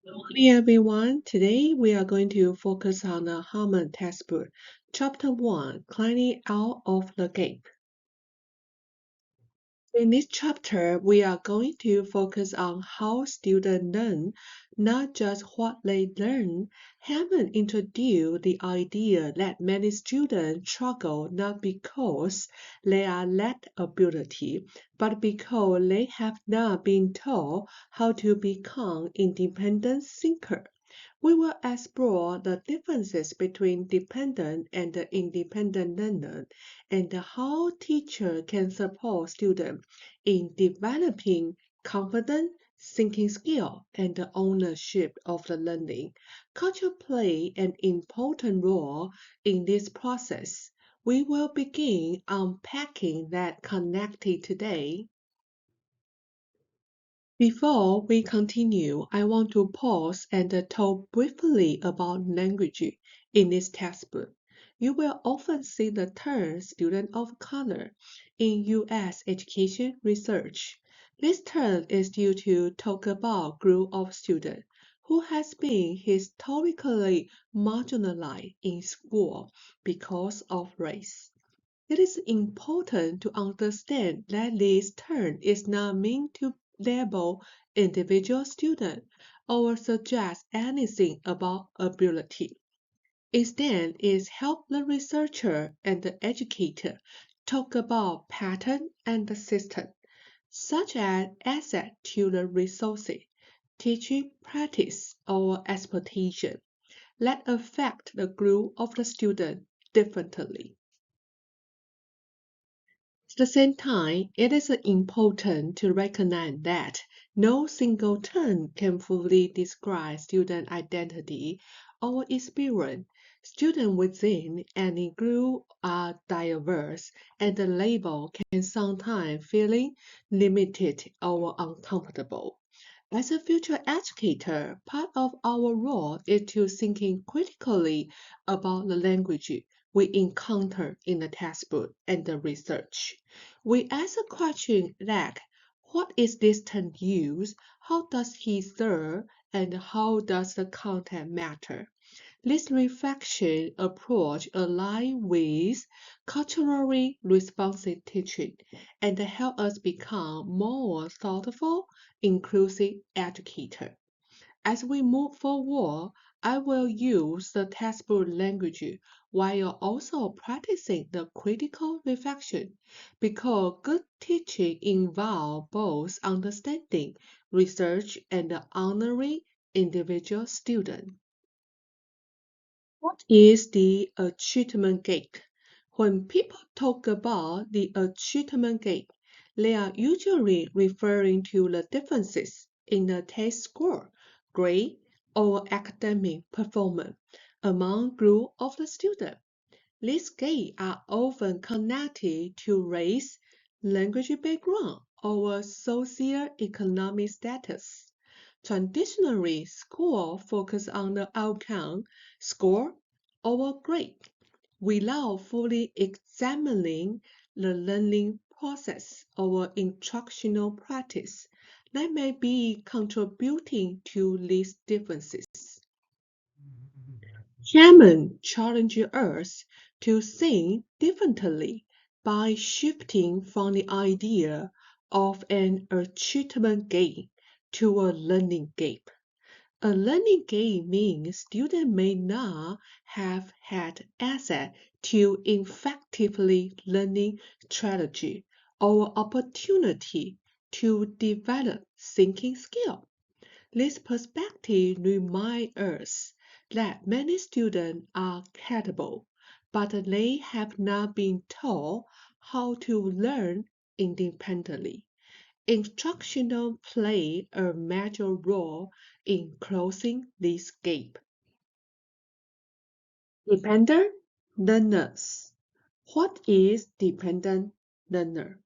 Morning, everyone. Today we are going to focus on the Hammond textbook, Chapter 1, Climbing Out of the Gap. In this chapter, we are going to focus on how students learn, not just what they learn. Hammond introduced the idea that many students struggle not because they are lack ability, but because they have not been taught how to become independent thinkers. We will explore the differences between dependent and independent learner and how teachers can support students in developing confident thinking skill and the ownership of the learning. Culture play an important role in this process. We will begin unpacking that connected today. Before we continue, I want to pause and talk briefly about language in this textbook. You will often see the term student of color in U.S. education research. This term is used to talk about group of students who has been historically marginalized in school because of race. It is important to understand that this term is not meant to label individual students or suggest anything about ability. Instead, it helps the researcher and the educator talk about pattern and the system, such as access to the resources, teaching practice, or expectation that affect the group of the student differently. At the same time, it is important to recognize that no single term can fully describe student identity or experience. Students within any group are diverse, and the label can sometimes feel limited or uncomfortable. As a future educator, part of our role is to thinking critically about the language we encounter in the textbook and the research. We ask a question like, what is this term used? How does he serve? And how does the content matter? This reflection approach aligns with culturally responsive teaching and help us become more thoughtful, inclusive educator. As we move forward, I will use the textbook language while also practicing the critical reflection because good teaching involves both understanding, research, and honoring individual students. What is the achievement gap? When people talk about the achievement gap, they are usually referring to the differences in the test score, grade, or academic performance among group of the students. These gaps are often connected to race, language background, or socio-economic status. Traditionally, schools focus on the outcome, score, or grade, without fully examining the learning process or instructional practice that may be contributing to these differences. Hammond challenges us to think differently by shifting from the idea of an achievement gap to a learning gap. A learning gap means students may not have had access to effectively learning strategy or opportunity to develop thinking skill. This perspective reminds us that many students are capable, but they have not been taught how to learn independently. Instructional play a major role in closing this gap. Dependent learners. What is dependent learner?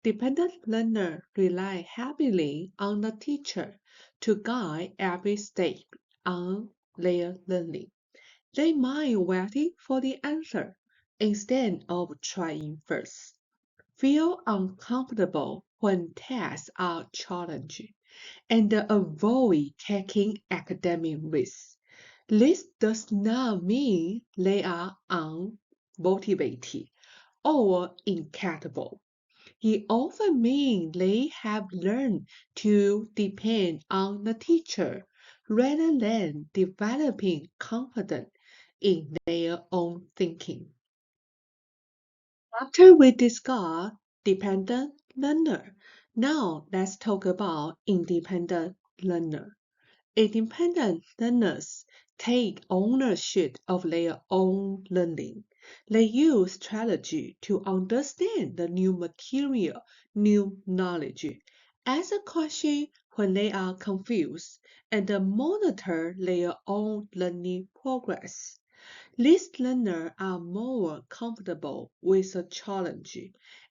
Dependent learner rely heavily on the teacher to guide every step on their learning. They might waiting for the answer instead of trying first. Feel uncomfortable when tasks are challenging and avoid taking academic risks. This does not mean they are unmotivated or incapable. It often means they have learned to depend on the teacher rather than developing confidence in their own thinking. After we discuss dependent learner, now let's talk about independent learner. Independent learners take ownership of their own learning. They use strategy to understand the new material, new knowledge, ask a question when they are confused, and monitor their own learning progress. These learners are more comfortable with a challenge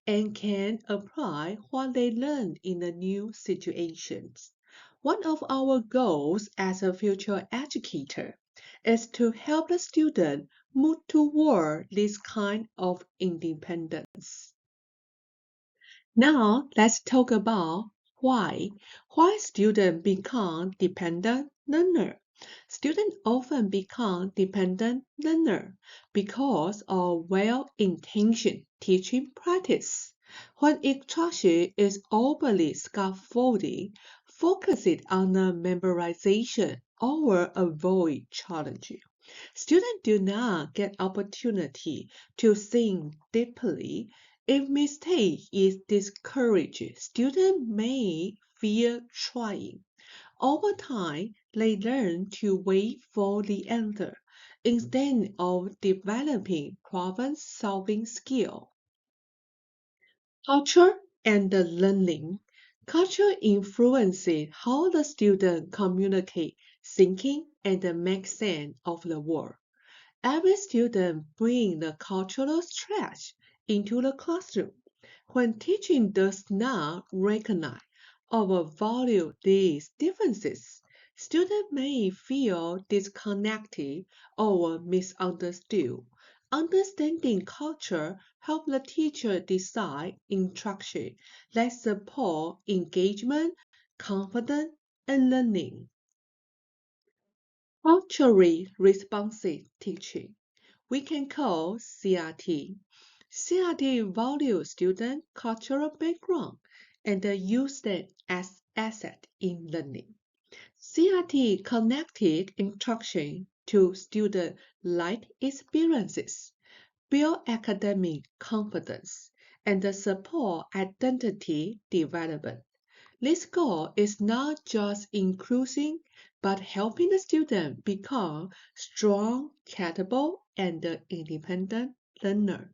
and can apply what they learn in the new situations. One of our goals as a future educator is to help the student move toward this kind of independence. Now let's talk about why students become dependent learner. Students often become dependent learner because of well-intentioned teaching practice. When instruction is overly scaffolding, focusing on the memorization or avoid challenge. Students do not get opportunity to think deeply. If mistake is discouraged, students may fear trying. Over time, they learn to wait for the answer instead of developing problem-solving skill. Culture and the learning. Culture influences how the student communicate, thinking, and make sense of the world. Every student brings the cultural stretch into the classroom. When teaching does not recognize or value these differences, students may feel disconnected or misunderstood. Understanding culture helps the teacher design instruction that support engagement, confidence, and learning. Culturally responsive teaching we can call CRT. CRT values student cultural background and use them as asset in learning. CRT connected instruction to student life experiences, build academic confidence, and support identity development. This goal is not just inclusion, but helping the student become strong, capable, and independent learner.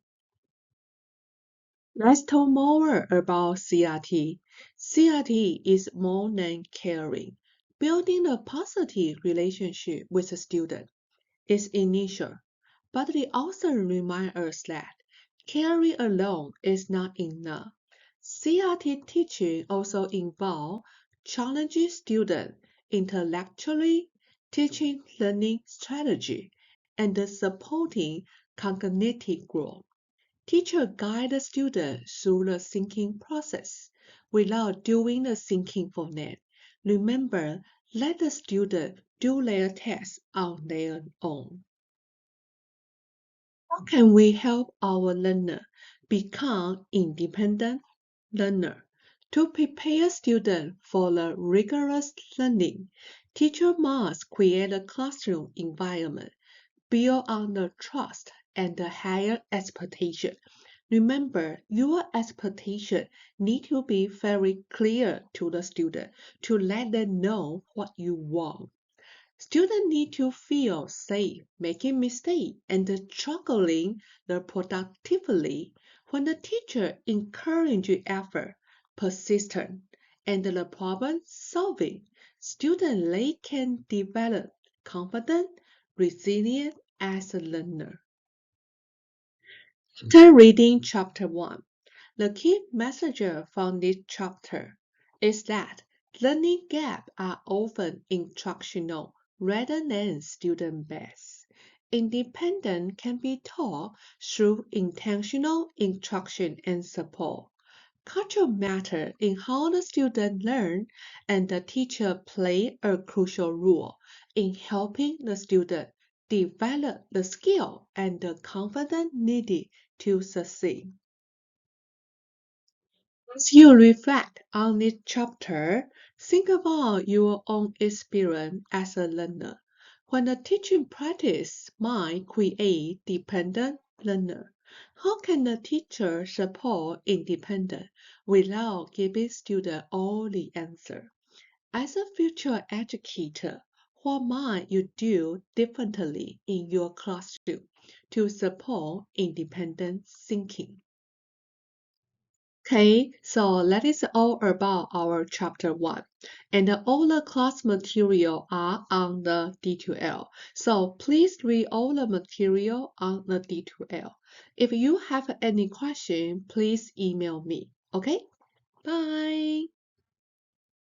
Let's talk more about CRT. CRT is more than caring. Building a positive relationship with the student is initial, but it also reminds us that caring alone is not enough. CRT teaching also involves challenging students intellectually, teaching learning strategy, and supporting cognitive growth. Teacher guide the student through the thinking process without doing the thinking for them. Remember, let the student do their tasks on their own. How can we help our learner become independent learner? To prepare students for the rigorous learning, teacher must create a classroom environment built on the trust and the higher expectation. Remember, your expectation need to be very clear to the student to let them know what you want. Students need to feel safe making mistakes and struggling productively. When the teacher encourages effort, persistence, and the problem solving, students they can develop confidence, resilience as a learner. After reading chapter 1, the key message from this chapter is that learning gaps are often instructional rather than student-based. Independence can be taught through intentional instruction and support. Culture matters in how the student learn, and the teacher play a crucial role in helping the student develop the skill and the confidence needed to succeed. As you reflect on this chapter, think about your own experience as a learner. When the teaching practice might create dependent learner, how can the teacher support independence without giving students all the answer? As a future educator, what might you do differently in your classroom to support independent thinking? Okay, so that is all about our chapter 1. And all the class material are on the D2L. So please read all the material on the D2L. If you have any question, please email me. Okay, bye.